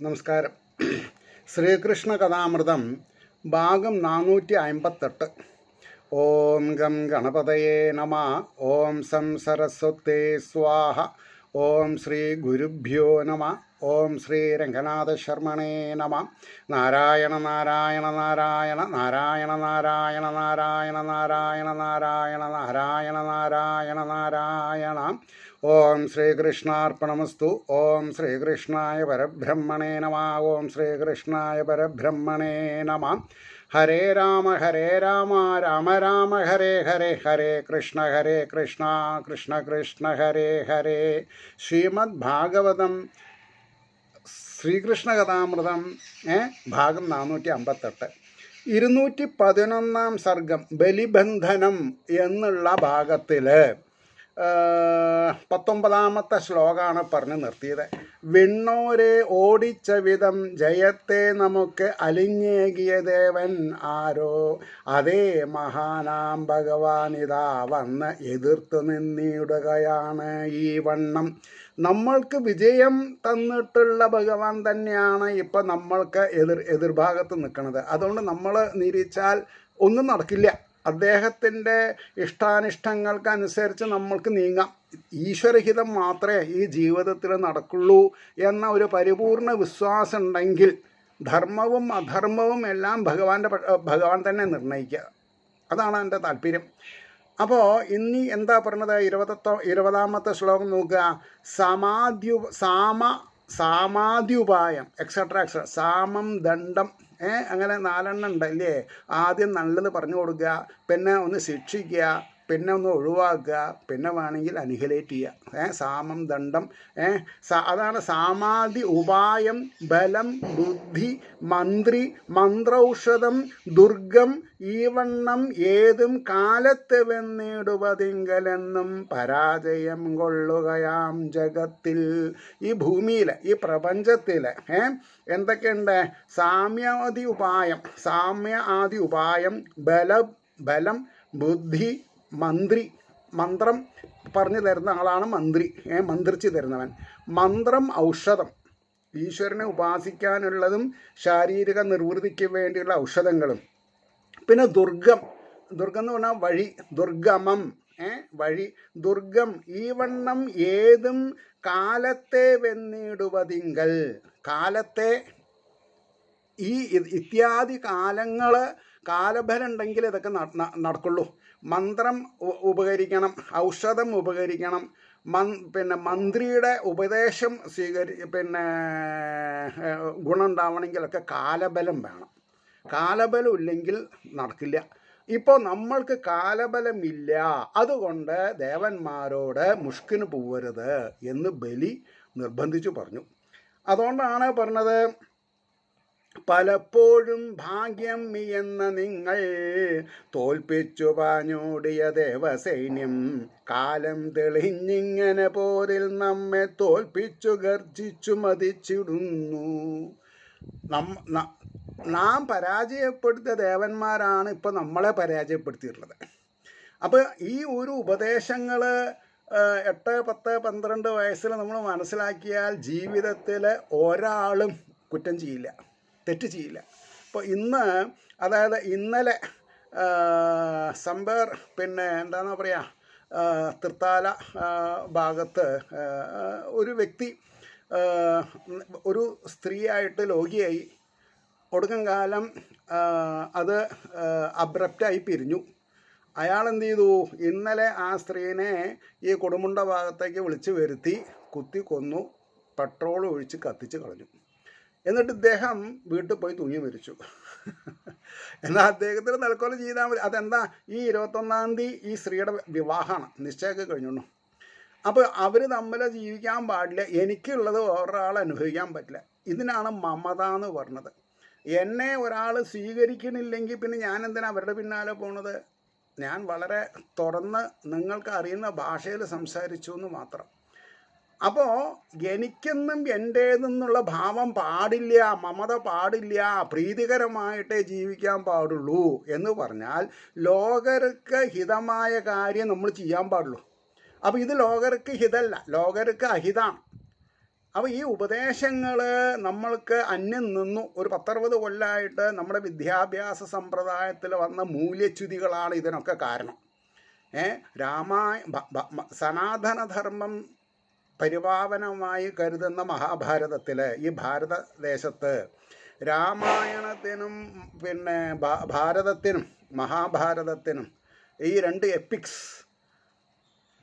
നമസ്കാരം. ശ്രീകൃഷ്ണ കഥാമൃതം ഭാഗം 458. ഓം ഗം ഗണപതയേ നമ. ഓം സം സരസ്വതേ സ്വാഹ. ഓം ശ്രീ ഗുരുഭ്യോ നമ. ഓം ശ്രീ രംഗനാഥ ശർമ്മണേ നമ. നാരായണ നാരായണ നാരായണ നാരായണ നാരായണ നാരായണ നാരായണ നാരായണ നാരായണ നാരായണ നാരായണ. ഓം ശ്രീകൃഷ്ണാർപ്പണമസ്തു. ഓം ശ്രീകൃഷ്ണായ പരബ്രഹ്മണേ നമ. ഓം ശ്രീകൃഷ്ണായ പരബ്രഹ്മണേ നമ. ഹരേ രാമ രാമ രാമ ഹരേ ഹരേ, ഹരേ കൃഷ്ണ കൃഷ്ണ കൃഷ്ണ ഹരേ ഹരേ. ശ്രീമദ് ഭാഗവതം ശ്രീകൃഷ്ണ കഥാമൃതം ഭാഗം 458. 211 സർഗം ബലിബന്ധനം എന്നുള്ള ഭാഗത്തിൽ 19ാമത്തെ ശ്ലോകമാണ് പറഞ്ഞു നിർത്തിയത്. വിണ്ണോരെ ഓടിച്ച വിധം ജയത്തെ നമുക്ക് അലിഞ്ഞേകിയ ദേവൻ ആരോ, അതേ മഹാനാം ഭഗവാനിതാ വന്ന് എതിർത്തു നിന്നിടുകയാണ് ഈ വണ്ണം. നമ്മൾക്ക് വിജയം തന്നിട്ടുള്ള ഭഗവാൻ തന്നെയാണ് ഇപ്പം നമ്മൾക്ക് എതിർഭാഗത്ത് നിൽക്കുന്നത്. അതുകൊണ്ട് നമ്മൾ നിരീച്ചാൽ ഒന്നും നടക്കില്ല. അദ്ദേഹത്തിൻ്റെ ഇഷ്ടാനിഷ്ടങ്ങൾക്കനുസരിച്ച് നമ്മൾക്ക് നീങ്ങാം. ഈശ്വരഹിതം മാത്രമേ ഈ ജീവിതത്തിൽ നടക്കുള്ളൂ എന്ന ഒരു പരിപൂർണ വിശ്വാസം ഉണ്ടെങ്കിൽ ധർമ്മവും അധർമ്മവും എല്ലാം ഭഗവാൻ തന്നെ നിർണ്ണയിക്കുക. അതാണ് എൻ്റെ താല്പര്യം. അപ്പോൾ ഇനി എന്താ പറഞ്ഞത്? 20ാമത്തെ ശ്ലോകം നോക്കുക. സാമാദ്യുപായം എക്സെട്ര സാമം ദണ്ഡം അങ്ങനെ 4 ഉണ്ട് അല്ലേ? ആദ്യം നല്ലത് പറഞ്ഞു കൊടുക്കുക, പിന്നെ ഒന്ന് ശിക്ഷിക്കുക, പിന്നെ ഒന്ന് ഒഴിവാക്കുക, പിന്നെ വേണമെങ്കിൽ അനിഹിലേറ്റ് ചെയ്യുക. സാമം ദണ്ഡം അതാണ് സാമാധി ഉപായം. ബലം ബുദ്ധി മന്ത്രി മന്ത്രൌഷധം ദുർഗം ഈവണ്ണം ഏതും കാലത്ത് വെന്നിടുവതിങ്കലെന്നും പരാജയം കൊള്ളുകയാം ജഗത്തിൽ. ഈ ഭൂമിയിൽ ഈ പ്രപഞ്ചത്തിൽ എന്തൊക്കെയുണ്ട്? സാമ്യ ആദി ഉപായം ബലം ബുദ്ധി മന്ത്രം പറഞ്ഞു തരുന്ന ആളാണ് മന്ത്രി, മന്ത്രിച്ച് തരുന്നവൻ. മന്ത്രം ഔഷധം, ഈശ്വരനെ ഉപാസിക്കാനുള്ളതും ശാരീരിക നിർവൃത്തിക്ക് വേണ്ടിയുള്ള ഔഷധങ്ങളും. പിന്നെ ദുർഗം എന്ന് പറഞ്ഞാൽ വഴി, ദുർഗമം വഴി. ദുർഗം ഈവണ്ണം ഏതും കാലത്തെ വെന്നിടുവതിങ്കൽ. കാലത്തെ ഈ ഇത്യാദി കാലബലം ഉണ്ടെങ്കിൽ ഇതൊക്കെ നടക്കുള്ളൂ. മന്ത്രം ഉപകരിക്കണം, ഔഷധം ഉപകരിക്കണം, പിന്നെ മന്ത്രിയുടെ ഉപദേശം ഗുണം ഉണ്ടാവണമെങ്കിലൊക്കെ കാലബലം വേണം. കാലബലം ഇല്ലെങ്കിൽ നടക്കില്ല. ഇപ്പോൾ നമ്മൾക്ക് കാലബലമില്ല, അതുകൊണ്ട് ദേവന്മാരോട് മുഷ്കിന് പോവരുത് എന്ന് ബലി നിർബന്ധിച്ചു പറഞ്ഞു. അതുകൊണ്ടാണ് പറഞ്ഞത്, പലപ്പോഴും ഭാഗ്യം എന്ന നിങ്ങൾ തോൽപ്പിച്ചു പാഞ്ഞോടിയ ദേവസൈന്യം കാലം തെളിഞ്ഞിങ്ങനെ പോരിൽ നമ്മെ തോൽപ്പിച്ചു ഗർജിച്ചു മതിച്ചിടുന്നു. നാം പരാജയപ്പെടുത്തിയ ദേവന്മാരാണ് ഇപ്പം നമ്മളെ പരാജയപ്പെടുത്തിയിട്ടുള്ളത്. അപ്പോൾ ഈ ഒരു ഉപദേശങ്ങൾ 8, 10, 12 വയസ്സിൽ നമ്മൾ മനസ്സിലാക്കിയാൽ ജീവിതത്തിൽ ഒരാളും കുറ്റം ചെയ്യില്ല, തെറ്റ് ചെയ്യില്ല. ഇപ്പോൾ ഇന്നലെ സംബേർ എന്താണെന്ന് പറയുക, തൃത്താല ഭാഗത്ത് ഒരു വ്യക്തി ഒരു സ്ത്രീയായിട്ട് ലോകിയായി. ഒടുക്കം കാലം അത് അബ്രപ്റ്റായി പിരിഞ്ഞു. അയാൾ എന്ത് ചെയ്തു? ഇന്നലെ ആ സ്ത്രീനെ ഈ കൊടുമുണ്ട ഭാഗത്തേക്ക് വിളിച്ചു വരുത്തി കുത്തി കൊന്നു, പെട്രോൾ ഒഴിച്ച് കത്തിച്ച് കളഞ്ഞു. എന്നിട്ട് ഇദ്ദേഹം വീട്ടിൽ പോയി തൂങ്ങി മരിച്ചു. എന്നാൽ അദ്ദേഹത്തിന് തൽക്കൊല്ലം ചെയ്താൽ മതി. അതെന്താ? ഈ 21-ാം തീയതി ഈ സ്ത്രീയുടെ വിവാഹമാണ്, നിശ്ചയമൊക്കെ കഴിഞ്ഞു. അപ്പോൾ അവർ തമ്മിൽ ജീവിക്കാൻ പാടില്ല, എനിക്കുള്ളത് വേറൊരാൾ അനുഭവിക്കാൻ പറ്റില്ല. ഇതിനാണ് മമത എന്ന് പറഞ്ഞത്. എന്നെ ഒരാൾ സ്വീകരിക്കണില്ലെങ്കിൽ പിന്നെ ഞാൻ എന്തിനാണ് അവരുടെ പിന്നാലെ പോണത്? ഞാൻ വളരെ തുറന്ന് നിങ്ങൾക്ക് അറിയുന്ന ഭാഷയിൽ സംസാരിച്ചു എന്ന് മാത്രം. അപ്പോൾ എനിക്കെന്നും എൻ്റേതെന്നുള്ള ഭാവം പാടില്ല, മമത പാടില്ല, പ്രീതികരമായിട്ടേ ജീവിക്കാൻ പാടുള്ളൂ എന്ന് പറഞ്ഞാൽ ലോകർക്ക് ഹിതമായ കാര്യം നമ്മൾ ചെയ്യാൻ പാടുള്ളൂ. അപ്പോൾ ഇത് ലോകർക്ക് ഹിതമല്ല, ലോകർക്ക് അഹിതമാണ്. അപ്പോൾ ഈ ഉപദേശങ്ങൾ നമ്മൾക്ക് അന്യം നിന്നു. ഒരു 10-60 കൊല്ലമായിട്ട് നമ്മുടെ വിദ്യാഭ്യാസ സമ്പ്രദായത്തിൽ വന്ന മൂല്യച്യുതികളാണ് ഇതിനൊക്കെ കാരണം. സനാതനധർമ്മം പരിപാവനമായി കരുതുന്ന മഹാഭാരതത്തിൽ, ഈ ഭാരതദേശത്ത് രാമായണത്തിനും പിന്നെ ഭാരതത്തിനും മഹാഭാരതത്തിനും ഈ 2 എപ്പിക്സ്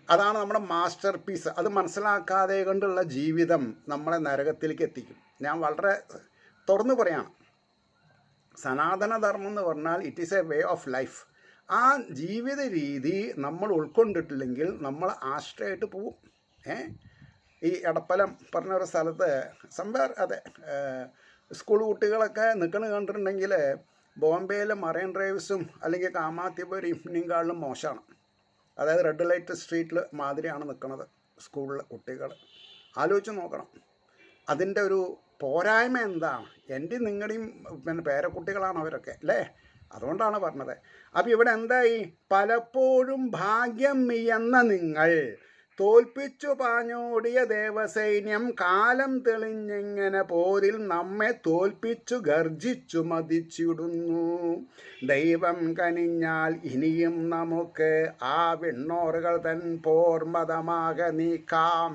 അതാണ് നമ്മുടെ മാസ്റ്റർ പീസ്. അത് മനസ്സിലാക്കാതെ കൊണ്ടുള്ള ജീവിതം നമ്മളെ നരകത്തിലേക്ക് എത്തിക്കും. ഞാൻ വളരെ തുറന്നു പറയാണ്, സനാതനധർമ്മം എന്ന് പറഞ്ഞാൽ it is a way of life. ആ ജീവിത രീതി നമ്മൾ ഉൾക്കൊണ്ടിട്ടില്ലെങ്കിൽ നമ്മൾ ആശ്രയമായിട്ട് പോവും. ഈ എടപ്പലം പറഞ്ഞൊരു സ്ഥലത്ത് അതെ സ്കൂൾ കുട്ടികളൊക്കെ നിൽക്കണ കണ്ടിട്ടുണ്ടെങ്കിൽ ബോംബെയിലെ മറൈൻ ഡ്രൈവ്സും അല്ലെങ്കിൽ കാമാത്തിപുരം ഇവനിങ്ങാളിലും മോശമാണ്. അതായത് റെഡ് ലൈറ്റ് സ്ട്രീറ്റിൽ മാതിരിയാണ് നിൽക്കുന്നത് സ്കൂളിലെ കുട്ടികൾ. ആലോചിച്ച് നോക്കണം അതിൻ്റെ ഒരു പോരായ്മ എന്താണ്. എൻ്റെയും നിങ്ങളുടെയും പിന്നെ പേരക്കുട്ടികളാണ് അവരൊക്കെ അല്ലേ, അതുകൊണ്ടാണ് പറഞ്ഞത്. അപ്പം ഇവിടെ എന്തായി, പലപ്പോഴും ഭാഗ്യം എന്ന നിങ്ങൾ തോൽപ്പിച്ചു പാഞ്ഞോടിയ ദേവസൈന്യം കാലം തെളിഞ്ഞിങ്ങനെ പോരിൽ നമ്മെ തോൽപ്പിച്ചു ഗർജിച്ചു മതിച്ചിടുന്നു. ദൈവം കനിഞ്ഞാൽ ഇനിയും നമുക്ക് ആ വിണ്ണോറുകൾ തൻ പോർമതമാക നീക്കാം.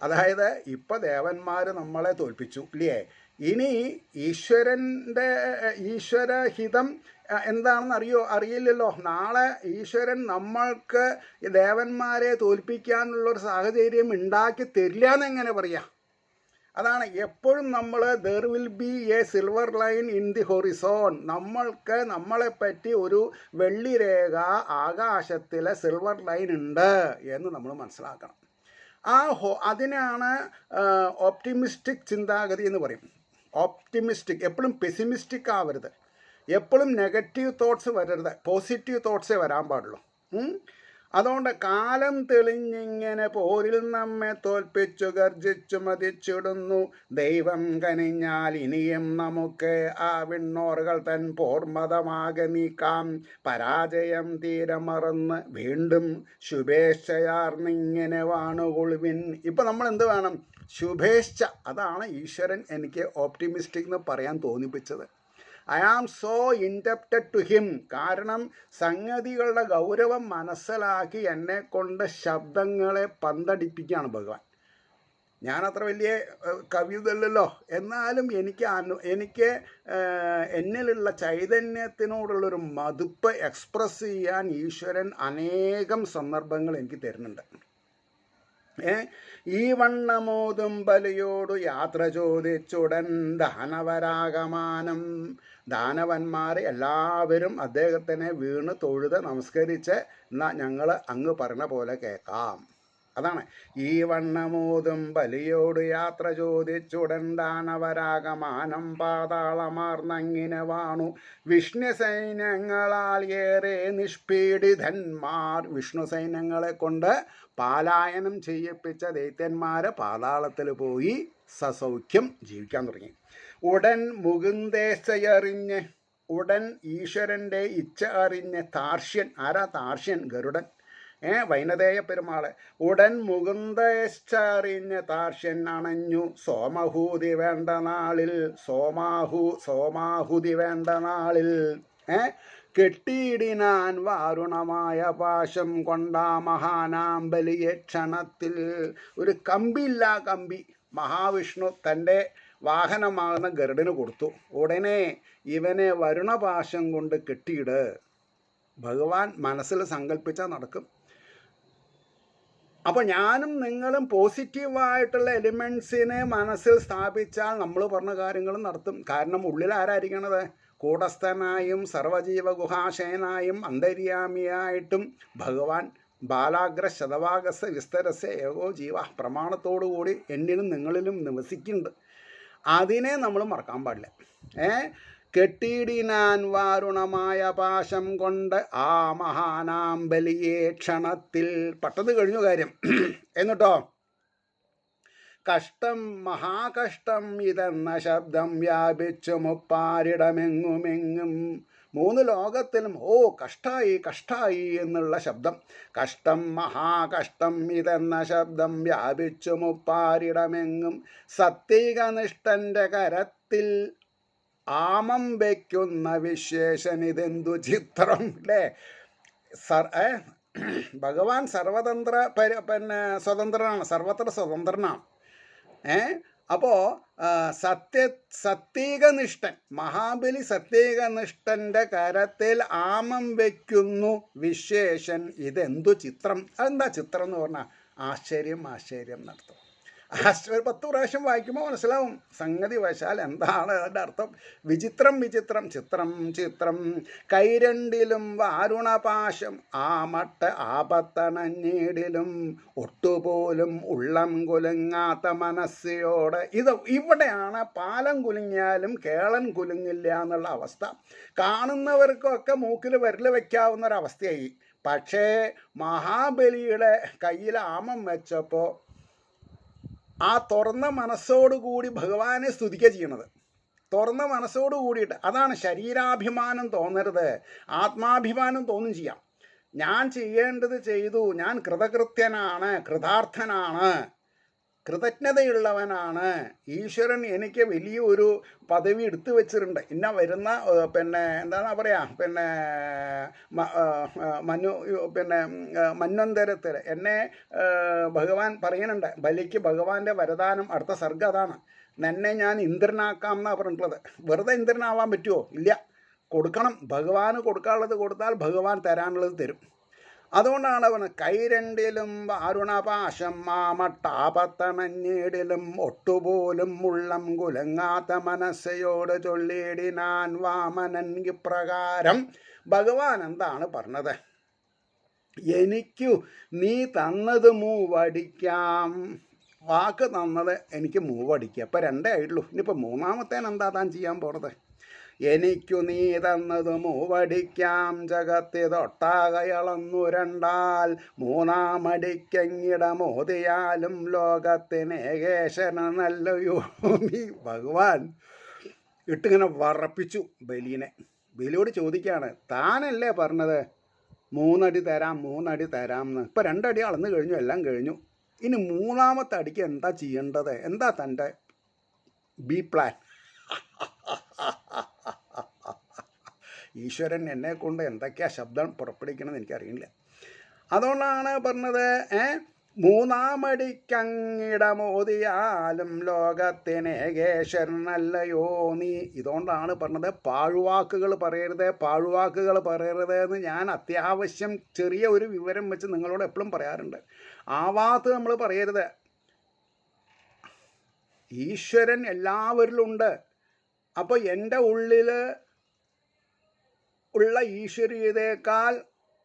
അതായത് ഇപ്പം ദേവന്മാർ നമ്മളെ തോൽപ്പിച്ചു ഇല്ലേ, ഇനി ഈശ്വരഹിതം എന്താണെന്ന് അറിയില്ലല്ലോ. നാളെ ഈശ്വരൻ നമ്മൾക്ക് ദേവന്മാരെ തോൽപ്പിക്കാനുള്ളൊരു സാഹചര്യം ഉണ്ടാക്കി തരില്ല എന്നെങ്ങനെ പറയാം. അതാണ് എപ്പോഴും നമ്മൾ there will be A silver line in the Horizon. നമ്മൾക്ക് നമ്മളെപ്പറ്റി ഒരു വെള്ളി രേഖ ആകാശത്തിലെ സിൽവർ ലൈൻ ഉണ്ട് എന്ന് നമ്മൾ മനസ്സിലാക്കണം. അതിനാണ് ഓപ്റ്റിമിസ്റ്റിക് ചിന്താഗതി എന്ന് പറയും. ഓപ്റ്റിമിസ്റ്റിക്, എപ്പോഴും പെസിമിസ്റ്റിക് ആവരുത്, എപ്പോഴും നെഗറ്റീവ് തോട്ട്സ് വരരുത്, പോസിറ്റീവ് തോട്ട്സേ വരാൻ പാടുള്ളൂ. അതുകൊണ്ട് കാലം തെളിഞ്ഞിങ്ങനെ പോരിൽ നമ്മെ തോൽപ്പിച്ചു ഗർജിച്ചു മതിച്ചിടുന്നു. ദൈവം കനിഞ്ഞാൽ ഇനിയും നമുക്ക് ആ വിണ്ണോറുകൾ തൻ പോർമതമാകെ നീക്കാം. പരാജയം തീരെ മറന്ന് വീണ്ടും ശുഭേച്ഛയാർന്നിങ്ങനെ വാണുകൊള്ളുവിൻ. ഇപ്പം നമ്മൾ എന്ത് വേണം, ശുഭേച്ഛ. അതാണ് ഈശ്വരൻ എനിക്ക് ഓപ്റ്റിമിസ്റ്റിക് എന്ന് പറയാൻ തോന്നിപ്പിച്ചത്. I am so indebted to him. കാരണം സംഗതികളുടെ ഗൗരവം മനസ്സിലാക്കി എന്നെ കൊണ്ട് ശബ്ദങ്ങളെ പന്തടിപ്പിക്കുകയാണ് ഭഗവാൻ. ഞാനത്ര വലിയ കവിതല്ലോ, എന്നാലും എനിക്ക് എന്നിലുള്ള ചൈതന്യത്തിനോടുള്ളൊരു മതിപ്പ് എക്സ്പ്രസ് ചെയ്യാൻ ഈശ്വരൻ അനേകം സന്ദർഭങ്ങൾ എനിക്ക് തരുന്നുണ്ട്. ഈ വണ്ണമോതും ബലിയോടു യാത്ര ചോദിച്ചുടൻ ദാനവരാഗമാനം. ദാനവന്മാർ എല്ലാവരും അദ്ദേഹത്തിനെ വീണ് തൊഴുത് നമസ്കരിച്ച് എന്നാൽ ഞങ്ങൾ അങ്ങ് പറഞ്ഞ പോലെ കേൾക്കാം. അതാണ് ഈ വണ്ണമോതും ബലിയോട് യാത്ര ചോദിച്ചുടൻ ദാനവരാഗമാനം പാതാളമാർന്നങ്ങിനെ വാണു വിഷ്ണു സൈന്യങ്ങളാൽ ഏറെ നിഷ്പീഡിതന്മാർ. വിഷ്ണു സൈന്യങ്ങളെ കൊണ്ട് പാലായനം ചെയ്യിപ്പിച്ച ദൈത്യന്മാരെ പാതാളത്തിൽ പോയി സസൗഖ്യം ജീവിക്കാൻ തുടങ്ങി. ഉടൻ മുകുന്ദേശയറിഞ്ഞ്, ഉടൻ ഈശ്വരൻ്റെ ഇച്ഛ അറിഞ്ഞ് താർഷ്യൻ. ആരാ താർഷ്യൻ? ഗരുഡൻ, വൈനതേയ പെരുമാള്. ഉടൻ മുകുന്ദേശ്ചറിഞ്ഞ് താർഷ്യൻ അണഞ്ഞു സോമഹൂതി വേണ്ട നാളിൽ. സോമാഹുതി വേണ്ട നാളിൽ കെട്ടിയിടിനാൻ വാരുണമായ പാശം കൊണ്ടാ മഹാനാം ബലിയെ ക്ഷണത്തിൽ. ഒരു കമ്പി മഹാവിഷ്ണു തൻ്റെ വാഹനമാകുന്ന ഗരുഡന് കൊടുത്തു. ഉടനെ ഇവനെ വരുണപാശം കൊണ്ട് കെട്ടിയിട്. ഭഗവാൻ മനസ്സിൽ സങ്കല്പിച്ചാൽ നടക്കും. അപ്പോൾ ഞാനും നിങ്ങളും പോസിറ്റീവായിട്ടുള്ള എലിമെൻസിനെ മനസ്സിൽ സ്ഥാപിച്ചാൽ നമ്മൾ പറഞ്ഞ കാര്യങ്ങളും നടത്തും. കാരണം ഉള്ളിൽ ആരായിരിക്കണത്? കൂടസ്ഥനായും സർവജീവ ഗുഹാശയനായും അന്തര്യാമിയായിട്ടും ഭഗവാൻ ബാലാഗ്ര ശതവാഗസ വിസ്തരസ ഏകോ ജീവ പ്രമാണത്തോടുകൂടി എന്നിലും നിങ്ങളിലും നിവസിക്കുന്നുണ്ട്. അതിനെ നമ്മൾ മറക്കാൻ പാടില്ല. കെട്ടിയിടിനാൻ വാരുണമായ പാശം കൊണ്ട് ആ മഹാനാം ബലിയെ ക്ഷണത്തിൽ. പട്ടത് കഴിഞ്ഞു കാര്യം. എന്നിട്ടോ കഷ്ടം മഹാകഷ്ടം ഇതെന്ന ശബ്ദം വ്യാപിച്ചു മുപ്പാരിടമെങ്ങുമെങ്ങും. 3 ലോകത്തിലും ഓ കഷ്ടായി കഷ്ടായി എന്നുള്ള ശബ്ദം. കഷ്ടം മഹാകഷ്ടം ഇതെന്ന ശബ്ദം വ്യാപിച്ചു മുപ്പാരിടമെങ്ങും. സത്വികനിഷ്ഠന്റെ കരത്തിൽ ആമം വയ്ക്കുന്ന വിശേഷൻ ഇതെന്തു ചിത്രം. അല്ലേ? ഭഗവാൻ സർവതന്ത്ര സ്വതന്ത്രനാണ്, സർവത്ര സ്വതന്ത്രനാണ്. അപ്പോൾ സത്വികനിഷ്ഠൻ, മഹാബലി സത്വികനിഷ്ഠൻ്റെ കരത്തിൽ ആമം വയ്ക്കുന്നു വിശേഷൻ ഇതെന്തു ചിത്രം. അതെന്താ ചിത്രം എന്ന് പറഞ്ഞാൽ ആശ്ചര്യം ആശ്ചര്യം എന്നർത്ഥം. 10 പ്രാവശ്യം വായിക്കുമ്പോൾ മനസ്സിലാവും സംഗതി വശാൽ എന്താണ് അതിൻ്റെ അർത്ഥം. വിചിത്രം വിചിത്രം ചിത്രം ചിത്രം. കൈരണ്ടിലും വാരുണപാശം ആമട്ട ആപത്തണഞ്ഞീടിലും ഒട്ടുപോലും ഉള്ളം കുലുങ്ങാത്ത മനസ്സിയോട്. ഇവിടെയാണ് പാലം കുലുങ്ങിയാലും കേളൻ കുലുങ്ങില്ല എന്നുള്ള അവസ്ഥ. കാണുന്നവർക്കൊക്കെ മൂക്കിൽ വിരൽ വയ്ക്കാവുന്ന ഒരവസ്ഥയായി. പക്ഷേ മഹാബലിയുടെ കയ്യിൽ ആമം വെച്ചപ്പോൾ ആ തുറന്ന മനസ്സോടുകൂടി ഭഗവാനെ സ്തുതിക്കുക ചെയ്യണത്. തുറന്ന മനസ്സോട് കൂടിയിട്ട്. അതാണ് ശരീരാഭിമാനം തോന്നരുത്, ആത്മാഭിമാനം തോന്നും ചെയ്യാം. ഞാൻ ചെയ്യേണ്ടത് ചെയ്തു, ഞാൻ കൃതകൃത്യനാണ്, കൃതാർത്ഥനാണ്, കൃതജ്ഞതയുള്ളവനാണ്, ഈശ്വരൻ എനിക്ക് വലിയൊരു പദവി എടുത്തു വെച്ചിട്ടുണ്ട്. ഇന്ന വരുന്ന എന്താണ് പറയുക മന്വന്തരത്തിൽ എന്നെ ഭഗവാൻ പറയുന്നുണ്ട്. ബലിക്ക് ഭഗവാന്റെ വരദാനം അടുത്ത സർഗ്ഗം അതാണ്. എന്നെ ഞാൻ ഇന്ദ്രനാക്കാം എന്നാണ് പറഞ്ഞിട്ടുള്ളത്. വെറുതെ ഇന്ദ്രനാവാൻ പറ്റുമോ? ഇല്ല, കൊടുക്കണം. ഭഗവാന് കൊടുക്കാനുള്ളത് കൊടുത്താൽ ഭഗവാൻ തരാനുള്ളത് തരും. അതുകൊണ്ടാണ് അവന് കൈരണ്ടിലും വാരുണപാശം മാമട്ടാപത്തണഞ്ഞീടിലും ഒട്ടുപോലും ഉള്ളം കുലങ്ങാത്ത മനസ്സയോട് ചൊല്ലിയിടിനാൻ വാമനൻ ഇപ്രകാരം. ഭഗവാൻ എന്താണ് പറഞ്ഞത്? എനിക്കു നീ തന്നത് മൂവടിക്കാം. വാക്ക് തന്നത് എനിക്ക് മൂവടിക്കുക. ഇപ്പം 2 ആയിട്ടുള്ളൂ. ഇനിയിപ്പോൾ 3ാമത്തേന് എന്താ താൻ ചെയ്യാൻ പോണത്? എനിക്കു നീ തന്നത് മൂവടിക്കാം ജഗത്തിതൊട്ടാകയളന്നു രണ്ടാൽ 3ാമടിക്കെങ്ങിടമോതിയാലും ലോകത്തിന് ഏകേശനല്ലയോ നീ. ഭഗവാൻ ഇട്ടിങ്ങനെ വറപ്പിച്ചു ബലിനെ. ബലിയോട് ചോദിക്കുകയാണ്, താനല്ലേ പറഞ്ഞത് 3 അടി തരാം 3 അടി തരാം എന്ന്. ഇപ്പം 2 അടി അളന്നു കഴിഞ്ഞു, എല്ലാം കഴിഞ്ഞു. ഇനി 3ാമത്തെ അടിക്ക് എന്താ ചെയ്യേണ്ടത്? എന്താ തൻ്റെ ബി പ്ലാൻ? ഈശ്വരൻ എന്നെ കൊണ്ട് എന്തൊക്കെയാ ശബ്ദം പുറപ്പെടുവിക്കണമെന്ന് എനിക്കറിയില്ല. അതുകൊണ്ടാണ് പറഞ്ഞത് 3ാമടിക്കങ്ങിടമോതിയാലും ലോകത്തിന് ഏകേശ്വരനല്ലയോ നീ. ഇതുകൊണ്ടാണ് പറഞ്ഞത് പാഴ്വാക്കുകൾ പറയരുത്, പാഴ്വാക്കുകൾ പറയരുത് എന്ന് ഞാൻ അത്യാവശ്യം ചെറിയ ഒരു വിവരം വെച്ച് നിങ്ങളോട് എപ്പോഴും പറയാറുണ്ട്. ആവാത്ത് നമ്മൾ പറയരുത്. ഈശ്വരൻ എല്ലാവരിലും ഉണ്ട്. അപ്പോൾ എൻ്റെ ഉള്ളിൽ ഉള്ള ഈശ്വരീയതയേക്കാൾ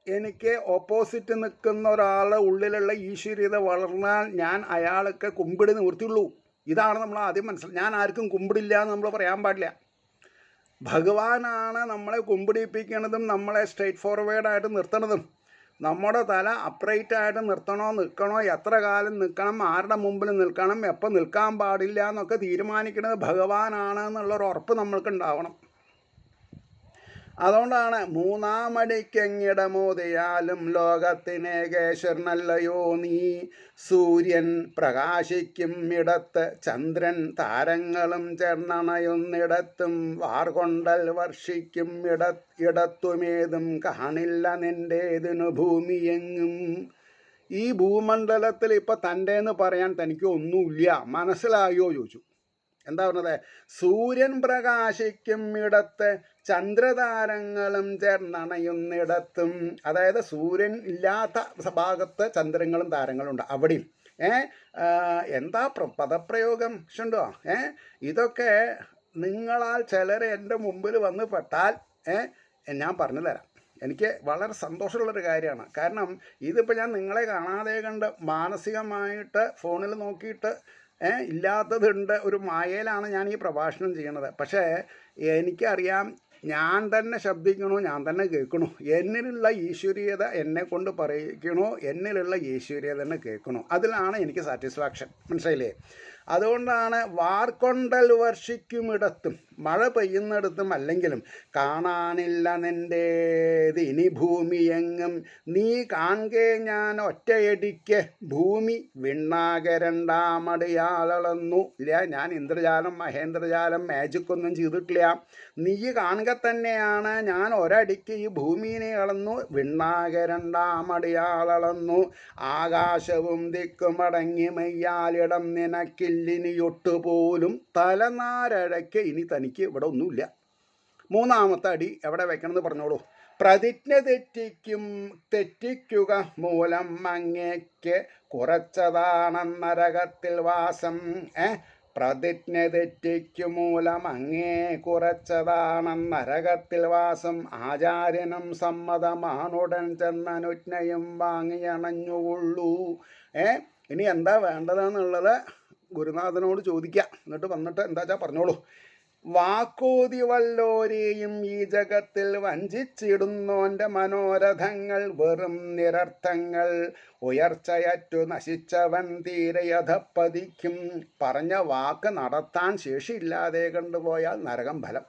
എനിക്ക് ഓപ്പോസിറ്റ് നിൽക്കുന്ന ഒരാളുടെ ഉള്ളിലുള്ള ഈശ്വരീയത വളർന്നാൽ ഞാൻ അയാൾക്ക് കുമ്പിടി നിവൃത്തിയുള്ളൂ. ഇതാണ് നമ്മൾ ആദ്യം മനസ്സിലാക്കുക. ഞാൻ ആർക്കും കുമ്പിടില്ല എന്ന് നമ്മൾ പറയാൻ പാടില്ല. ഭഗവാനാണ് നമ്മളെ കുമ്പിടിപ്പിക്കണതും നമ്മളെ സ്ട്രെയിറ്റ് ഫോർവേഡായിട്ട് നിർത്തണതും. നമ്മുടെ തല അപ്രൈറ്റായിട്ട് നിൽക്കണോ, എത്ര കാലം നിൽക്കണം, ആരുടെ മുമ്പിൽ നിൽക്കണം, എപ്പോൾ നിൽക്കാൻ പാടില്ല എന്നൊക്കെ തീരുമാനിക്കുന്നത് ഭഗവാനാണ് എന്നുള്ളൊരു ഉറപ്പ് നമ്മൾക്ക് ഉണ്ടാവണം. അതുകൊണ്ടാണ് 3ാമടിക്കെങ്ങിടമോതിയാലും ലോകത്തിന് ഏകേശ്വരനല്ലയോ നീ. സൂര്യൻ പ്രകാശിക്കും ഇടത്ത് ചന്ദ്രൻ താരങ്ങളും ചേർന്നണയുന്നിടത്തും വാർകൊണ്ടൽ വർഷിക്കും ഇടത്തുമേതും കാണില്ല നിൻ്റേതിനു ഭൂമിയെങ്ങും. ഈ ഭൂമണ്ഡലത്തിൽ ഇപ്പം തൻ്റെന്ന് പറയാൻ തനിക്ക് ഒന്നുമില്ല. മനസ്സിലായോ ചോദിച്ചു. എന്താ പറഞ്ഞത്? സൂര്യൻ പ്രകാശിക്കും ഇടത്ത് ചന്ദ്രതാരങ്ങളും ചേർന്നണയുന്നിടത്തും. അതായത് സൂര്യൻ ഇല്ലാത്ത ഭാഗത്ത് ചന്ദ്രങ്ങളും താരങ്ങളും ഉണ്ട്. അവിടെയും എന്താ പദപ്രയോഗം ഉണ്ടോ? ഇതൊക്കെ നിങ്ങളാൽ ചിലർ എൻ്റെ മുമ്പിൽ വന്ന് പെട്ടാൽ ഞാൻ പറഞ്ഞു തരാം. എനിക്ക് വളരെ സന്തോഷമുള്ളൊരു കാര്യമാണ്. കാരണം ഇതിപ്പോൾ ഞാൻ നിങ്ങളെ കാണാതെ കണ്ട് മാനസികമായിട്ട് ഫോണിൽ നോക്കിയിട്ട് ഇല്ലാത്തതുണ്ട്. ഒരു മായയിലാണ് ഞാൻ ഈ പ്രഭാഷണം ചെയ്യണത്. പക്ഷേ എനിക്കറിയാം ഞാൻ തന്നെ ശബ്ദിക്കണു, ഞാൻ തന്നെ കേൾക്കണു. എന്നിലുള്ള ഈശ്വരീയത എന്നെ കൊണ്ട് പറയിക്കണോ, എന്നിലുള്ള ഈശ്വരീയത തന്നെ കേൾക്കണു. അതിലാണ് എനിക്ക് സാറ്റിസ്ഫാക്ഷൻ. മനസ്സിലായില്ലേ? അതുകൊണ്ടാണ് വാർക്കൊണ്ടൽ വർഷിക്കുമിടത്തും മഴ പെയ്യുന്നിടത്തും അല്ലെങ്കിലും കാണാനില്ല നിൻ്റേത് ഇനി ഭൂമിയെങ്ങും നീ കാൺകെ ഞാൻ ഒറ്റയടിക്ക് ഭൂമി വിണ്ണാകരണ്ടാമടിയാളന്നു. ഇല്ല, ഞാൻ ഇന്ദ്രജാലം മഹേന്ദ്രജാലം മാജിക്കൊന്നും ചെയ്തിട്ടില്ല. നീ കാണുക തന്നെയാണ് ഞാൻ ഒരടിക്ക് ഈ ഭൂമിയെ അളന്നു, വിണ്ണാകരണ്ടാമടിയാളന്നു. ആകാശവും ദിക്കുമടങ്ങി മെയ്യാലിടം നിനക്കില്ലിനിയൊട്ടുപോലും തലനാരഴയ്ക്ക് ഇനി തനിക്ക് ഇവിടെ ഒന്നുമില്ല. മൂന്നാമത്തെ അടി എവിടെ വെക്കണമെന്ന് പറഞ്ഞോളൂ. പ്രതിജ്ഞ തെറ്റിക്കുക മൂലം അങ്ങേക്ക് കുറച്ചതാണെന്നരകത്തിൽ വാസം. പ്രതിജ്ഞ തെറ്റിക്കു മൂലം അങ്ങേ കുറച്ചതാണെന്നരകത്തിൽ വാസം. ആചാര്യനും സമ്മതമാണുടൻ ചെന്നനുജ്ഞയും വാങ്ങിയണഞ്ഞുകൊള്ളൂ. ഇനി എന്താ വേണ്ടതെന്നുള്ളത് ഗുരുനാഥനോട് ചോദിക്കാം. എന്നിട്ട് വന്നിട്ട് എന്താ വെച്ചാൽ പറഞ്ഞോളൂ. വാക്കോതി വല്ലോരെയും ഈ ജഗത്തിൽ വഞ്ചിച്ചിടുന്നോൻ്റെ മനോരഥങ്ങൾ വെറും നിരർത്ഥങ്ങൾ. ഉയർച്ചയറ്റു നശിച്ചവൻ തീരയധപ്പതിക്കും. പറഞ്ഞ വാക്ക് നടത്താൻ ശേഷിയില്ലാതെ കണ്ടുപോയാൽ നരകം ഫലം.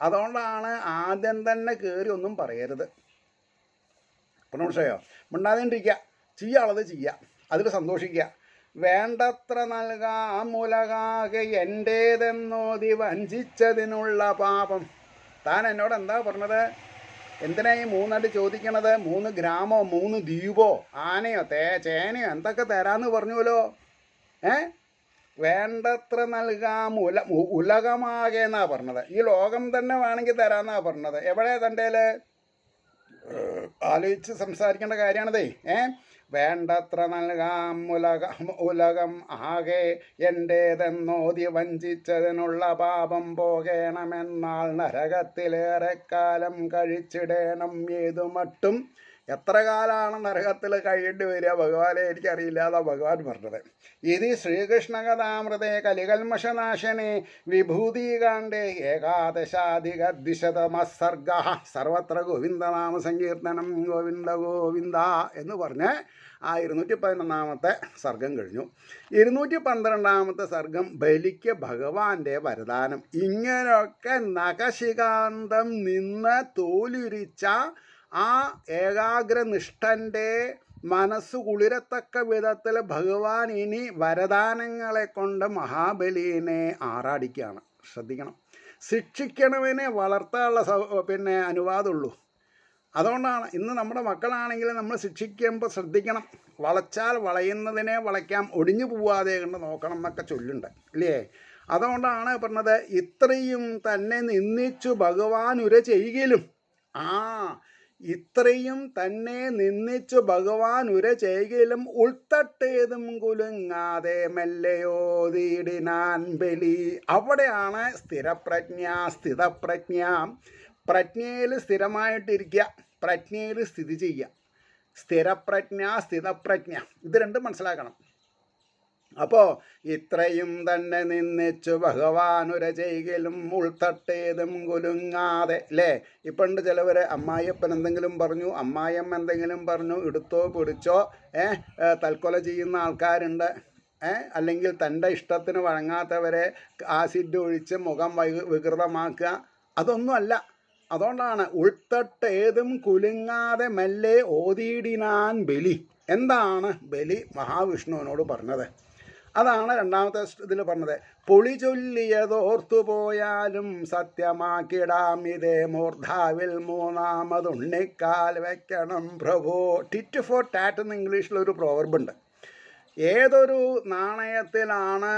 അതുകൊണ്ടാണ് ആദ്യം തന്നെ കയറി ഒന്നും പറയരുത്. മനസ്സിലായോ? മിണ്ടാതിരിക്കുക, ചെയ്യാനുള്ളത് ചെയ്യുക, അതിൽ സന്തോഷിക്കുക. വേണ്ടത്ര നൽകാമുലകാകെ എൻ്റേതെന്നോതി വഞ്ചിച്ചതിനുള്ള പാപം. താൻ എന്നോട് എന്താ പറഞ്ഞത്? എന്തിനാ ഈ 3 അടി ചോദിക്കണത്? 3 ഗ്രാമോ 3 ദ്വീപോ ആനയോ ചേനയോ എന്തൊക്കെ തരാമെന്ന് പറഞ്ഞുവല്ലോ. വേണ്ടത്ര ഉലകമാകെ എന്നാ പറഞ്ഞത്. ഈ ലോകം തന്നെ വേണമെങ്കിൽ തരാമെന്നാ പറഞ്ഞത്. എവിടെ തൻ്റെ ആലോചിച്ച് സംസാരിക്കേണ്ട കാര്യമാണതേ. വേണ്ടത്ര നൽകാം ഉലകം ആകെ എൻ്റേതെന്നോതി വഞ്ചിച്ചതിനുള്ള പാപം പോകണമെന്നാൽ നരകത്തിലേറെക്കാലം കഴിച്ചിടേണം. ഏതുമട്ടും എത്ര കാലമാണ് നരകത്തിൽ കഴിയേണ്ടി വരിക ഭഗവാനെ എനിക്കറിയില്ല എന്നാണ് ഭഗവാൻ പറഞ്ഞത്. ഇത് ശ്രീകൃഷ്ണകഥാമൃതേ കലികൽമഷനാശനെ വിഭൂതികാണ്ഡേ ഏകാദശാധികദ്വിശതമസർഗ സർവത്ര ഗോവിന്ദനാമ സങ്കീർത്തനം ഗോവിന്ദ ഗോവിന്ദ എന്ന് പറഞ്ഞ് ആ 211 സർഗം കഴിഞ്ഞു. 212 സർഗം ബലിക്ക് ഭഗവാന്റെ വരദാനം. ഇങ്ങനെയൊക്കെ നഖശികാന്തം നിന്ന് തോലുരിച്ച ആ ഏകാഗ്രനിഷ്ഠൻ്റെ മനസ്സ് കുളിരത്തക്ക വിധത്തിൽ ഭഗവാൻ ഇനി വരദാനങ്ങളെ കൊണ്ട് മഹാബലിനെ ആറാടിക്കുകയാണ്. ശ്രദ്ധിക്കണം. ശിക്ഷിക്കണവനെ വളർത്താനുള്ള അനുവാദമുള്ളൂ. അതുകൊണ്ടാണ് ഇന്ന് നമ്മുടെ മക്കളാണെങ്കിലും നമ്മൾ ശിക്ഷിക്കുമ്പോൾ ശ്രദ്ധിക്കണം. വളച്ചാൽ വളയുന്നതിനെ വളയ്ക്കാം, ഒടിഞ്ഞു പോവാതെ കണ്ട് നോക്കണം എന്നൊക്കെ ചൊല്ലുണ്ട് ഇല്ലേ? അതുകൊണ്ടാണ് പറഞ്ഞത് ഇത്രയും തന്നെ നിന്ദിച്ചു ഭഗവാൻ ഉര ചെയ്യലും. ഇത്രയും തന്നെ നിന്ദിച്ചു ഭഗവാൻ ഉര ചെയ്യലും ഉൾത്തട്ടേതും കുലുങ്ങാതെ മെല്ലയോതിടിനാൻ ബലി. അവിടെയാണ് സ്ഥിതപ്രജ്ഞ. പ്രജ്ഞയിൽ സ്ഥിരമായിട്ടിരിക്കുക, പ്രജ്ഞയിൽ സ്ഥിതി ചെയ്യുക. സ്ഥിതപ്രജ്ഞ ഇത് രണ്ടും മനസ്സിലാക്കണം. അപ്പോൾ ഇത്രയും തന്നെ നിന്നിച്ചു ഭഗവാനുര ചെയ്യലും ഉൾത്തട്ടേതും കുലുങ്ങാതെ അല്ലേ? ഇപ്പം ഉണ്ട് ചിലവർ അമ്മായിയപ്പൻ എന്തെങ്കിലും പറഞ്ഞു, അമ്മായിയമ്മ എന്തെങ്കിലും പറഞ്ഞു, എടുത്തോ പിടിച്ചോ തൽക്കൊല ചെയ്യുന്ന ആൾക്കാരുണ്ട്. അല്ലെങ്കിൽ തൻ്റെ ഇഷ്ടത്തിന് വഴങ്ങാത്തവരെ ആസിഡ് ഒഴിച്ച് മുഖം വികൃതമാക്കുക. അതൊന്നുമല്ല. അതുകൊണ്ടാണ് ഉൾത്തട്ടേതും കുലുങ്ങാതെ മെല്ലെ ഓതിയിടിനാൻ ബലി. എന്താണ് ബലി മഹാവിഷ്ണുവിനോട് പറഞ്ഞത്? അതാണ് രണ്ടാമത്തെ ഇതിൽ പറഞ്ഞത്. പൊളി ചൊല്ലിയതോർത്തുപോയാലും സത്യമാക്കിടാം ഇതേ മൂർധാവിൽ മൂന്നാമതുണ്ണിക്കാൽ വെക്കണം പ്രഭോ. ടിറ്റ് ഫോർ ടാറ്റ് എന്ന് ഇംഗ്ലീഷിലൊരു പ്രോവർബുണ്ട്. ഏതൊരു നാണയത്തിലാണ്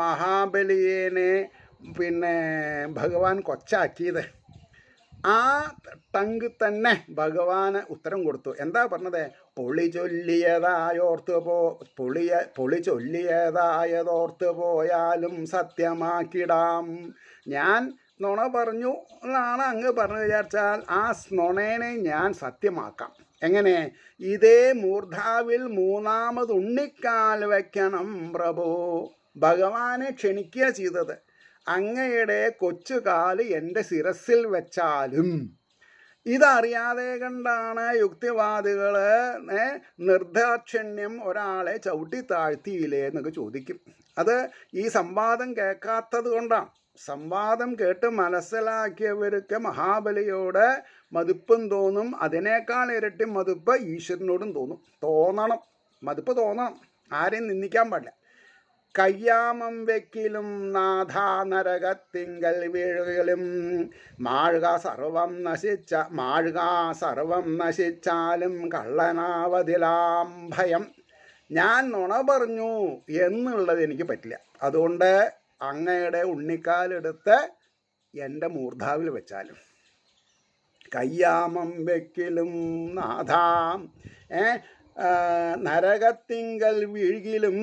മഹാബലിയെ ഭഗവാൻ കൊച്ചാക്കിയത്, ആ ടങ്ക് തന്നെ ഭഗവാന് ഉത്തരം കൊടുത്തു. എന്താ പറഞ്ഞത്? പൊളി ചൊല്ലിയതായതോർത്ത് പോയാലും സത്യമാക്കിടാം. ഞാൻ നുണ പറഞ്ഞു എന്നാണ് അങ്ങ് പറഞ്ഞു വിചാരിച്ചാൽ ആ നുണേനെ ഞാൻ സത്യമാക്കാം. എങ്ങനെ? ഇതേ മൂർധാവിൽ മൂന്നാമത് ഉണ്ണിക്കാൽ വയ്ക്കണം പ്രഭു. ഭഗവാനെ ക്ഷണിക്കുക ചെയ്തത്. അങ്ങയുടെ കൊച്ചുകാല് എൻ്റെ ശിരസിൽ വെച്ചാലും. ഇതറിയാതെ കണ്ടാണ് യുക്തിവാദികൾ നിർദാക്ഷിണ്യം ഒരാളെ ചവിട്ടി താഴ്ത്തിയില്ലേ എന്നൊക്കെ ചോദിക്കും. അത് ഈ സംവാദം കേൾക്കാത്തത് കൊണ്ടാണ്. സംവാദം കേട്ട് മനസ്സിലാക്കിയവർക്ക് മഹാബലിയോട് മതിപ്പും തോന്നും. അതിനേക്കാൾ ഇരട്ടി മതിപ്പ് ഈശ്വരനോടും തോന്നണം. മതിപ്പ് തോന്നണം. ആരെയും നിന്ദിക്കാൻ പാടില്ല. കയ്യാമം വെക്കിലും നാഥ നരകത്തിങ്കൽ വീഴുകയും മാഴുക സർവം നശിച്ചാലും കള്ളനാവതിലാം ഭയം. ഞാൻ നുണ പറഞ്ഞു എന്നുള്ളത് എനിക്ക് പറ്റില്ല. അതുകൊണ്ട് അങ്ങയുടെ ഉണ്ണിക്കാലെടുത്ത് എൻ്റെ മൂർധാവിൽ വെച്ചാലും കയ്യാമം വെക്കിലും നാഥ നരകത്തിങ്കൽ വീഴിലും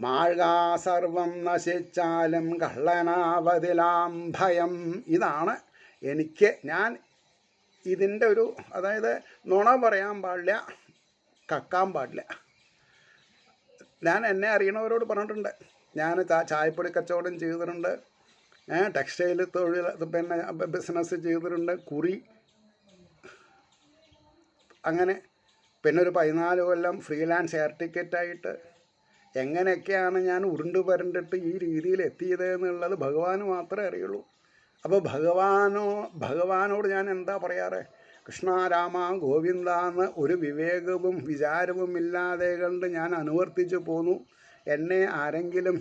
മാഴുക സർവം നശിച്ചാലും കള്ളനാവതിലാം ഭയം. ഇതാണ് എനിക്ക്. ഞാൻ ഇതിൻ്റെ ഒരു, അതായത് നുണ പറയാൻ പാടില്ല, കക്കാൻ പാടില്ല. ഞാൻ എന്നെ അറിയണവരോട് പറഞ്ഞിട്ടുണ്ട്. ഞാൻ ചായപ്പൊടി കച്ചവടം ചെയ്തിട്ടുണ്ട്, ടെക്സ്റ്റൈൽ തൊഴിൽ പിന്നെ ബിസിനസ് ചെയ്തിട്ടുണ്ട്, കുറി, അങ്ങനെ. പിന്നെ ഒരു 14 കൊല്ലം ഫ്രീലാൻസ് എയർ ടിക്കറ്റായിട്ട് എങ്ങനെയൊക്കെയാണ് ഞാൻ ഉരുണ്ട് പരണ്ടിട്ട് ഈ രീതിയിൽ എത്തിയത് എന്നുള്ളത് ഭഗവാന് മാത്രമേ അറിയുള്ളൂ. അപ്പോൾ ഭഗവാനോട് ഞാൻ എന്താ പറയാറ്? കൃഷ്ണ രാമ ഗോവിന്ദ എന്ന് ഒരു വിവേകവും വിചാരവും ഇല്ലാതെ കണ്ട് ഞാൻ അനുവർത്തിച്ചു പോന്നു. എന്നെ ആരെങ്കിലും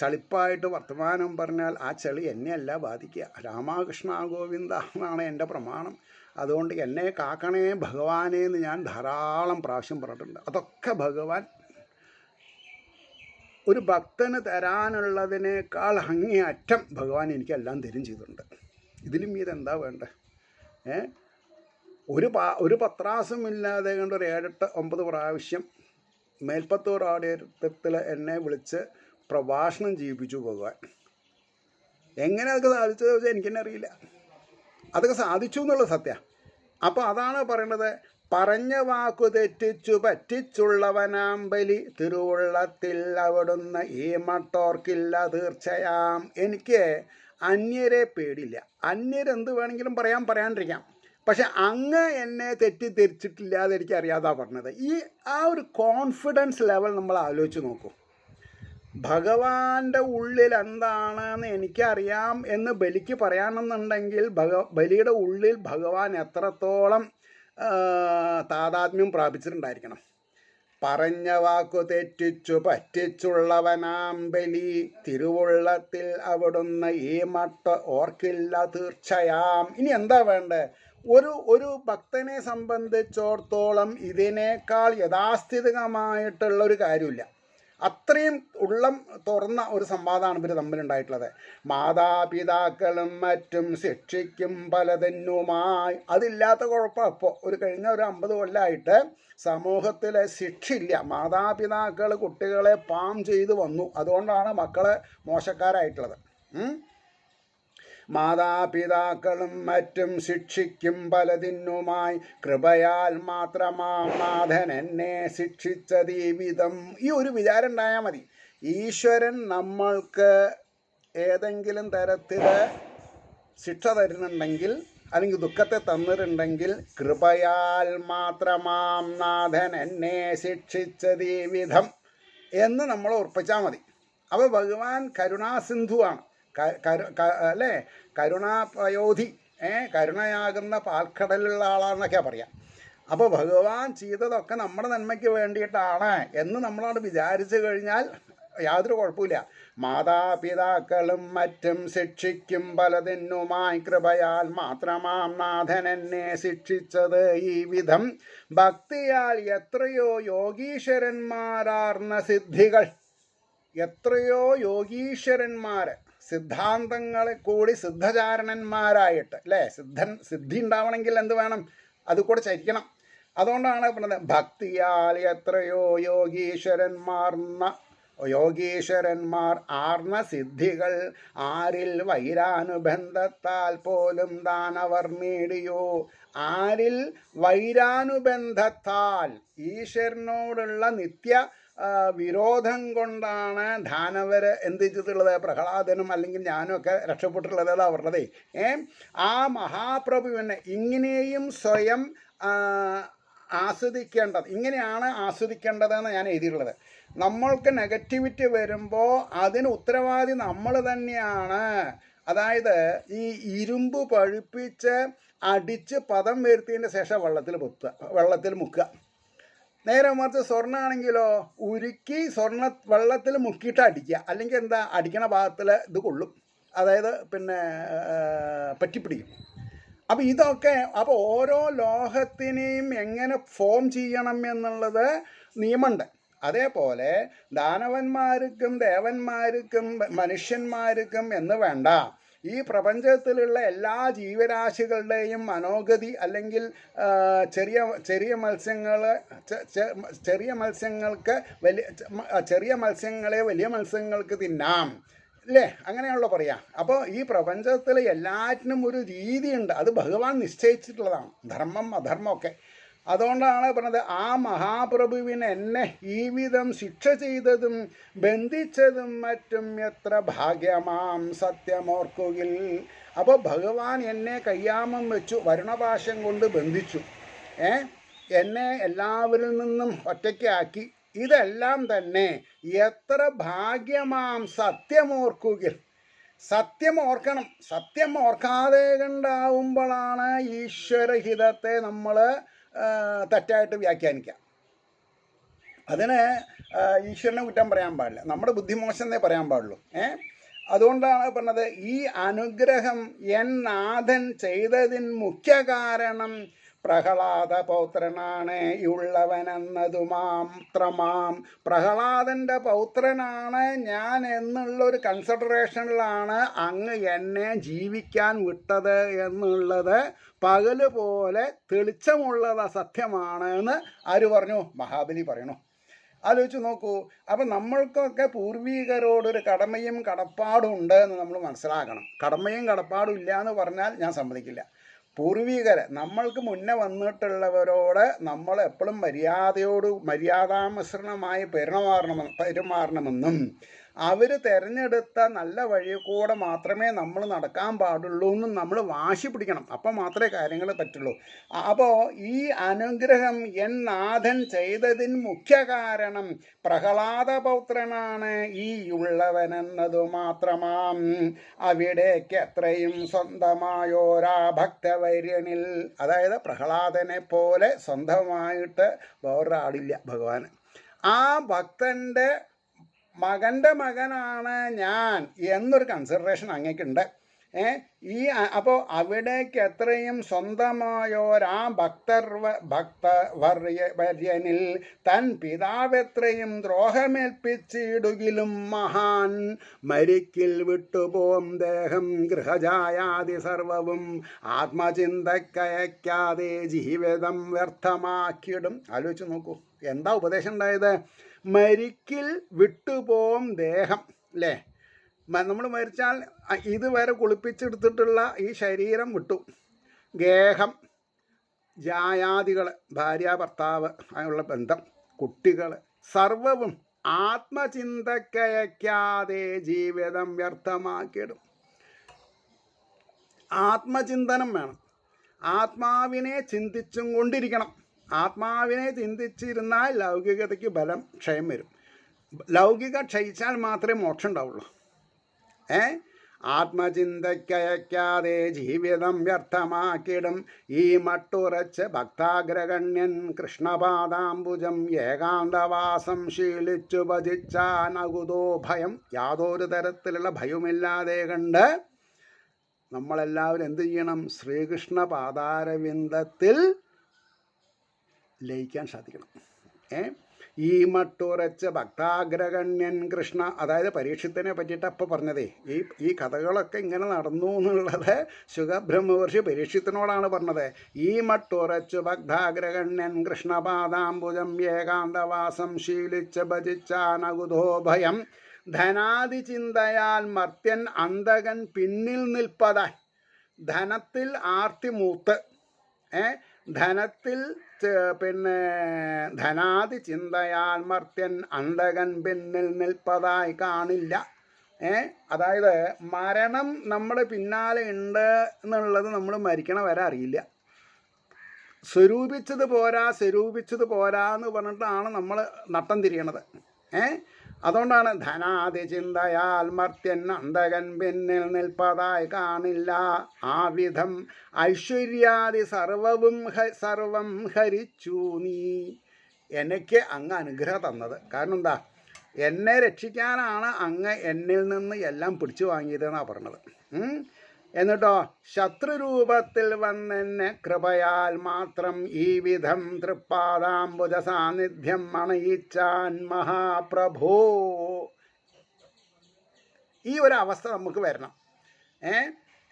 ചളിപ്പായിട്ട് വർത്തമാനം പറഞ്ഞാൽ ആ ചളി എന്നെയല്ല ബാധിക്കുക. രാമകൃഷ്ണ ഗോവിന്ദ എന്നാണ് എൻ്റെ പ്രമാണം. അതുകൊണ്ട് എന്നെ കാക്കണേ ഭഗവാനേ എന്ന് ഞാൻ ധാരാളം പ്രാവശ്യം പറഞ്ഞിട്ടുണ്ട്. അതൊക്കെ ഭഗവാൻ ഒരു ഭക്തന് തരാനുള്ളതിനേക്കാൾ അങ്ങേയറ്റം ഭഗവാൻ എനിക്കെല്ലാം തരും ചെയ്തിട്ടുണ്ട്. ഇതിലും ഇതെന്താ വേണ്ടത്? ഒരു പത്രാസും ഇല്ലാതെ കണ്ട് ഒരു 7-8-9 പ്രാവശ്യം മേൽപ്പത്തൂർ ഓഡിറ്റോറിയത്തിൽ എന്നെ വിളിച്ച് പ്രഭാഷണം ചെയ്യിപ്പിച്ചു ഭഗവാൻ. എങ്ങനെ അതൊക്കെ സാധിച്ചത് വെച്ചാൽ എനിക്കെന്നെ അറിയില്ല. അതൊക്കെ സാധിച്ചു എന്നുള്ളത് സത്യമാണ്. അപ്പോൾ അതാണ് പറയണത്, പറഞ്ഞ വാക്കു തെറ്റിച്ചു പറ്റിച്ചുള്ളവനാം ബലി തിരുവുള്ളത്തിൽ അവിടുന്ന് ഈ മട്ടോർക്കില്ല തീർച്ചയാം. എനിക്ക് അന്യരെ പേടില്ല. അന്യരെന്ത് വേണമെങ്കിലും പറയാണ്ടിരിക്കാം. പക്ഷെ അങ്ങ് എന്നെ തെറ്റിദ്ധരിച്ചിട്ടില്ലാതെ എനിക്കറിയാതാ പറഞ്ഞത്. ആ ഒരു കോൺഫിഡൻസ് ലെവൽ നമ്മൾ ആലോചിച്ച് നോക്കൂ. ഭഗവാന്റെ ഉള്ളിൽ എന്താണെന്ന് എനിക്കറിയാം എന്ന് ബലിക്ക് പറയാമെന്നുണ്ടെങ്കിൽ ബലിയുടെ ഉള്ളിൽ ഭഗവാൻ എത്രത്തോളം താതാത്മ്യം പ്രാപിച്ചിട്ടുണ്ടായിരിക്കണം. പറഞ്ഞ വാക്കു തെറ്റിച്ചു പറ്റിച്ചുള്ളവനാം ബലി തിരുവുള്ളത്തിൽ അവിടുന്ന് ഈ മട്ട ഓർക്കില്ല തീർച്ചയാം. ഇനി എന്താ വേണ്ടത്? ഒരു ഭക്തനെ സംബന്ധിച്ചിടത്തോളം ഇതിനേക്കാൾ യാഥാസ്ഥിതികമായിട്ടുള്ളൊരു കാര്യമില്ല. അത്രയും ഉള്ളം തുറന്ന ഒരു സംവാദമാണ് ഇവർ തമ്മിലുണ്ടായിട്ടുള്ളത്. മാതാപിതാക്കളും മറ്റും ശിക്ഷിക്കും പലതിനുമായി. അതില്ലാത്ത കുഴപ്പം ഇപ്പോൾ കഴിഞ്ഞ ഒരു 50 കൊല്ലമായിട്ട് സമൂഹത്തിൽ ശിക്ഷയില്ല. മാതാപിതാക്കൾ കുട്ടികളെ പാം ചെയ്ത് വന്നു. അതുകൊണ്ടാണ് മക്കളെ മോശക്കാരായിട്ടുള്ളത്. മാതാപിതാക്കളും മറ്റും ശിക്ഷിക്കും പലതിനുമായി കൃപയാൽ മാത്രമാം നാഥൻ എന്നെ ശിക്ഷിച്ചത് ഈ വിധം. ഈ ഒരു വിചാരം ഉണ്ടായാൽ മതി. ഈശ്വരൻ നമ്മൾക്ക് ഏതെങ്കിലും തരത്തിൽ ശിക്ഷ തരുന്നുണ്ടെങ്കിൽ അല്ലെങ്കിൽ ദുഃഖത്തെ തന്നിട്ടുണ്ടെങ്കിൽ കൃപയാൽ മാത്രമാം നാഥൻ എന്നെ ശിക്ഷിച്ചത് ഈ വിധം എന്ന് നമ്മൾ ഉറപ്പിച്ചാൽ മതി. അപ്പോൾ ഭഗവാൻ കരുണാസിന്ധുവാണ്. അല്ലേ? കരുണാപയോധി, കരുണയാകുന്ന പാൽക്കടലുള്ള ആളാണെന്നൊക്കെ പറയാം. അപ്പോൾ ഭഗവാൻ ചെയ്തതൊക്കെ നമ്മുടെ നന്മയ്ക്ക് വേണ്ടിയിട്ടാണ് എന്ന് നമ്മളോട് വിചാരിച്ചു കഴിഞ്ഞാൽ യാതൊരു കുഴപ്പമില്ല. മാതാപിതാക്കളും മറ്റും ശിക്ഷിക്കും പലതിനുമായി കൃപയാൽ മാത്രമാം നാഥൻ എന്നെ ശിക്ഷിച്ചത് ഈ വിധം. ഭക്തിയാൽ എത്രയോ യോഗീശ്വരന്മാരാർന്ന സിദ്ധികൾ, എത്രയോ യോഗീശ്വരന്മാർ സിദ്ധാന്തങ്ങളെ കൂടി സിദ്ധചാരണന്മാരായിട്ട്, അല്ലേ? സിദ്ധി ഉണ്ടാവണമെങ്കിൽ എന്ത് വേണം? അത് കൂടെ ചരിക്കണം. അതുകൊണ്ടാണ് പറഞ്ഞത് ഭക്തിയാൽ എത്രയോ യോഗീശ്വരന്മാർ ആർന്ന സിദ്ധികൾ ആരിൽ വൈരാനുബന്ധത്താൽ പോലും ദാനവർ നേടിയോ. ആരിൽ വൈരാനുബന്ധത്താൽ ഈശ്വരനോടുള്ള നിത്യ വിരോധം കൊണ്ടാണ് ദാനവർ എന്ത് ചെയ്തിട്ടുള്ളത്, പ്രഹ്ലാദനും അല്ലെങ്കിൽ ഞാനും ഒക്കെ രക്ഷപ്പെട്ടിട്ടുള്ളത്. അതാ പറഞ്ഞതേ. ആ മഹാപ്രഭുവിനെ ഇങ്ങനെയും സ്വയം ആസ്വദിക്കേണ്ടത്, ഇങ്ങനെയാണ് ആസ്വദിക്കേണ്ടതെന്ന് ഞാൻ എഴുതിയിട്ടുള്ളത്. നമ്മൾക്ക് നെഗറ്റിവിറ്റി വരുമ്പോൾ അതിന് ഉത്തരവാദി നമ്മൾ തന്നെയാണ്. അതായത് ഈ ഇരുമ്പ് പഴുപ്പിച്ച് അടിച്ച് പദം വരുത്തിയതിൻ്റെ ശേഷം വെള്ളത്തിൽ മുക്കുക. നേരെ മറിച്ച് സ്വർണ്ണമാണെങ്കിലോ ഉരുക്കി വെള്ളത്തിൽ മുക്കിയിട്ട് അടിക്കുക. അല്ലെങ്കിൽ എന്താ, അടിക്കണ ഭാഗത്തിൽ ഇത് കൊള്ളും, അതായത് പിന്നെ പറ്റിപ്പിടിക്കും. അപ്പോൾ ഇതൊക്കെ ഓരോ ലോഹത്തിനെയും എങ്ങനെ ഫോം ചെയ്യണം എന്നുള്ളത് നിയമമുണ്ട്. അതേപോലെ ദാനവന്മാർക്കും ദേവന്മാർക്കും മനുഷ്യന്മാർക്കും എന്ന് വേണ്ട, ഈ പ്രപഞ്ചത്തിലുള്ള എല്ലാ ജീവരാശികളുടെയും മനോഗതി, അല്ലെങ്കിൽ ചെറിയ മത്സ്യങ്ങളെ വലിയ മത്സ്യങ്ങൾക്ക് തിന്നാം അല്ലേ, അങ്ങനെയാണല്ലോ പറയാം. അപ്പോൾ ഈ പ്രപഞ്ചത്തിൽ എല്ലാറ്റിനും ഒരു രീതിയുണ്ട്, അത് ഭഗവാൻ നിശ്ചയിച്ചിട്ടുള്ളതാണ്, ധർമ്മം അധർമ്മം ഒക്കെ. അതുകൊണ്ടാണ് പറഞ്ഞത്, ആ മഹാപ്രഭുവിന് എന്നെ ഈ വിധം ശിക്ഷ ചെയ്തതും ബന്ധിച്ചതും മറ്റും എത്ര ഭാഗ്യമാം സത്യമോർക്കുകിൽ. അപ്പോൾ ഭഗവാൻ എന്നെ കയ്യാമം വെച്ചു, വരുണപാശം കൊണ്ട് ബന്ധിച്ചു, എന്നെ എല്ലാവരിൽ നിന്നും ഒറ്റയ്ക്കാക്കി. ഇതെല്ലാം തന്നെ എത്ര ഭാഗ്യമാം സത്യമോർക്കുകിൽ. സത്യം ഓർക്കണം. സത്യം ഓർക്കാതെ കണ്ടാവുമ്പോഴാണ് ഈശ്വരഹിതത്തെ നമ്മൾ തെറ്റായിട്ട് വ്യാഖ്യാനിക്കുക. അതിന് ഈശ്വരനെ കുറ്റം പറയാൻ പാടില്ല, നമ്മുടെ ബുദ്ധിമോശം എന്നേ പറയാൻ പാടുള്ളൂ. അതുകൊണ്ടാണ് പറഞ്ഞത്, ഈ അനുഗ്രഹം എൻ നാഥൻ ചെയ്തതിന് മുഖ്യ കാരണം പ്രഹ്ലാദ പൗത്രനാണ് ഉള്ളവനെന്നതു മാത്രമാം. പ്രഹ്ലാദൻ്റെ പൗത്രനാണ് ഞാൻ എന്നുള്ളൊരു കൺസിഡറേഷനിലാണ് അങ്ങ് എന്നെ ജീവിക്കാൻ വിട്ടത് എന്നുള്ളത് പകല് പോലെ തെളിച്ചമുള്ളത് സത്യമാണ് എന്ന് ആര് പറഞ്ഞു? മഹാബലി പറയണു. ആലോചിച്ച് നോക്കൂ. അപ്പം നമ്മൾക്കൊക്കെ പൂർവികരോടൊരു കടമയും കടപ്പാടും ഉണ്ട് എന്ന് നമ്മൾ മനസ്സിലാക്കണം. കടമയും കടപ്പാടും ഇല്ല എന്ന് പറഞ്ഞാൽ ഞാൻ സമ്മതിക്കില്ല. പൂർവികരെ, നമ്മൾക്ക് മുന്നേ വന്നിട്ടുള്ളവരോട് നമ്മൾ എപ്പോഴും മര്യാദാമിശ്രണമായി പെരുമാറണമെന്നും അവർ തിരഞ്ഞെടുത്ത നല്ല വഴി കൂടെ മാത്രമേ നമ്മൾ നടക്കാൻ പാടുള്ളൂ എന്നും നമ്മൾ വാശി പിടിക്കണം. അപ്പം മാത്രമേ കാര്യങ്ങൾ പറ്റുള്ളൂ. അപ്പോൾ ഈ അനുഗ്രഹം എൻ നാഥൻ ചെയ്തതിന് മുഖ്യ കാരണം പ്രഹ്ലാദപൗത്രനാണ് ഈ ഉള്ളവനെന്നതു മാത്രമാം. അവിടേക്ക് എത്രയും സ്വന്തമായോരാ ഭക്തവര്യനിൽ, അതായത് പ്രഹ്ലാദനെ പോലെ സ്വന്തമായിട്ട് വേറൊരാളില്ല ഭഗവാന്. ആ ഭക്തൻ്റെ മകൻ്റെ മകനാണ് ഞാൻ എന്നൊരു കൺസിഡറേഷൻ അങ്ങേക്കുണ്ട്. അപ്പോൾ അവിടേക്ക് എത്രയും സ്വന്തമായോരാ ഭക്തവര്യനിൽ തൻ പിതാവെത്രയും ദ്രോഹമേൽപ്പിച്ചിടുകിലും മഹാൻ മരിക്കിൽ വിട്ടുപോം ദേഹം ഗൃഹജായാതി സർവവും ആത്മചിന്തക്കയക്കാതെ ജീവിതം വ്യർത്ഥമാക്കിയിടും. ആലോചിച്ച് നോക്കൂ, എന്താ ഉപദേശം ഉണ്ടായത്? മരിക്കിൽ വിട്ടുപോം ദേഹം അല്ലേ. നമ്മൾ മരിച്ചാൽ ഇതുവരെ കുളിപ്പിച്ചെടുത്തിട്ടുള്ള ഈ ശരീരം വിട്ടു. ഗേഹം, ജായാദികൾ, ഭാര്യ ഭർത്താവ്, അതിനുള്ള ബന്ധം, കുട്ടികൾ, സർവവും ആത്മചിന്തക്കയക്കാതെ ജീവിതം വ്യർത്ഥമാക്കിയിടും. ആത്മചിന്തനം വേണം. ആത്മാവിനെ ചിന്തിച്ചും കൊണ്ടിരിക്കണം. ആത്മാവിനെ ചിന്തിച്ചിരുന്നാൽ ലൗകികതയ്ക്ക് ബലം ക്ഷയം വരും. ലൗകിക ക്ഷയിച്ചാൽ മാത്രമേ മോക്ഷം ഉണ്ടാവുള്ളൂ. ആത്മചിന്തയ്ക്കയക്കാതെ ജീവിതം വ്യർത്ഥമാക്കിടും. ഈ മട്ടുറച്ച് ഭക്താഗ്രഗണ്യൻ കൃഷ്ണപാദാംബുജം ഏകാന്തവാസം ശീലിച്ചു ഭജിച്ചാനകുതോ ഭയം. യാതൊരു തരത്തിലുള്ള ഭയമില്ലാതെ കണ്ട് നമ്മളെല്ലാവരും എന്ത് ചെയ്യണം? ശ്രീകൃഷ്ണ പാദാരവിന്ദത്തിൽ ലയിക്കാൻ സാധിക്കണം. ഈ മട്ടുറച്ച് ഭക്താഗ്രഗണ്യൻ കൃഷ്ണ, അതായത് പരീക്ഷത്തിനെ പറ്റിയിട്ട് അപ്പോൾ പറഞ്ഞതേ. ഈ കഥകളൊക്കെ ഇങ്ങനെ നടന്നു എന്നുള്ളത് ശുഖബ്രഹ്മവർഷി പരീക്ഷത്തിനോടാണ് പറഞ്ഞത്. ഈ മട്ടുറച്ച് ഭക്താഗ്രഗണ്യൻ കൃഷ്ണപാദാംബുജം ഏകാന്തവാസം ശീലിച്ച് ഭജിച്ചാനകുതോ ഭയം. ധനാദി ചിന്തയാൽ മർത്യൻ അന്തകൻ പിന്നിൽ നിൽപ്പതായി. ധനത്തിൽ ആർത്തി മൂത്ത് ധനത്തിൽ പിന്നെ ധനാദി ചിന്തയാൽ മർത്യൻ അന്തകൻ പിന്നിൽ നിൽപ്പതായി കാണില്ല. അതായത് മരണം നമ്മുടെ പിന്നാലെ ഉണ്ട് എന്നുള്ളത് നമ്മൾ മരിക്കണ വരെ അറിയില്ല. സ്വരൂപിച്ചത് പോരാ എന്ന് പറഞ്ഞിട്ടാണ് നമ്മൾ നട്ടം തിരിയണത്. അതുകൊണ്ടാണ് ധനാദി ചിന്തയാൽ മർത്യൻ അന്തകൻ പിന്നിൽ നിൽപ്പതായി കാണില്ല. ആ വിധം ഐശ്വര്യാദി സർവം ഹരിച്ചു നീ. എനിക്ക് അങ്ങ് അനുഗ്രഹം തന്നത്. കാരണം എന്താ? എന്നെ രക്ഷിക്കാനാണ് അങ്ങ് എന്നിൽ നിന്ന് എല്ലാം പിടിച്ചു വാങ്ങിയതെന്നാണ് പറഞ്ഞത്. എന്നിട്ടോ ശത്രുരൂപത്തിൽ വന്നെന്നെ കൃപയാൽ മാത്രം ഈ വിധം തൃപ്പാദാംബുജ സാന്നിധ്യം അണയിച്ചാൻ മഹാപ്രഭോ. ഈ ഒരു അവസ്ഥ നമുക്ക് വരണം.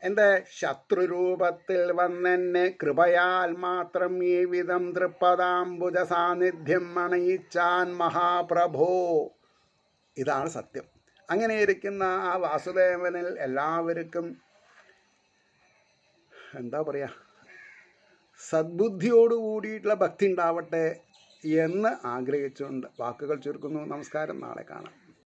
എന്ത്? ശത്രുരൂപത്തിൽ വന്നെന്നെ കൃപയാൽ മാത്രം ഈ വിധം തൃപ്പദാംബുജ സാന്നിധ്യം അണയിച്ചാൻ മഹാപ്രഭോ. ഇതാണ് സത്യം. അങ്ങനെ ഇരിക്കുന്ന ആ വാസുദേവനിൽ എല്ലാവർക്കും എന്താ പറയുക, സദ്ബുദ്ധിയോട് കൂടിയിട്ടുള്ള ഭക്തി ഉണ്ടാവട്ടെ എന്ന് ആഗ്രഹിച്ചുകൊണ്ട് വാക്കുകൾ ചുരുക്കുന്നു. നമസ്കാരം. നാളെ കാണാം.